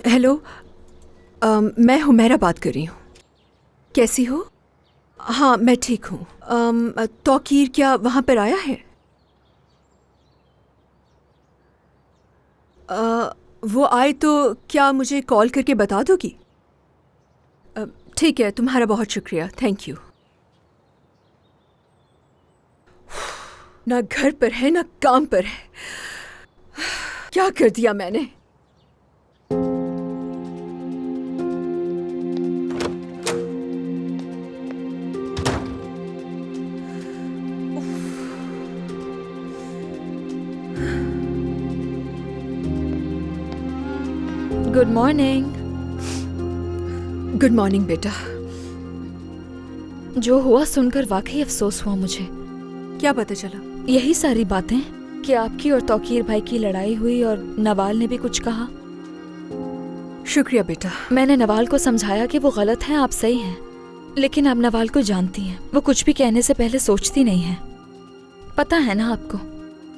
Hello, मैं हुमैरा बात कर रही हूँ। कैसी हो? हाँ, मैं ठीक हूँ। तौकीर क्या वहाँ पर आया है? वो आए तो क्या मुझे कॉल करके बता दोगी? ठीक है, तुम्हारा बहुत शुक्रिया, थैंक यू। ना घर पर है ना काम पर है। क्या कर दिया मैंने? Good morning. गुड मॉर्निंग बेटा। जो हुआ सुनकर वाकई अफसोस हुआ मुझे। क्या पता चला? यही सारी बातें कि आपकी और तौकीर भाई की लड़ाई हुई और नवाल ने भी कुछ कहा। शुक्रिया बेटा। मैंने नवाल को समझाया कि वो गलत है, आप सही हैं। लेकिन आप नवाल को जानती हैं, वो कुछ भी कहने से पहले सोचती नहीं है। पता है ना आपको।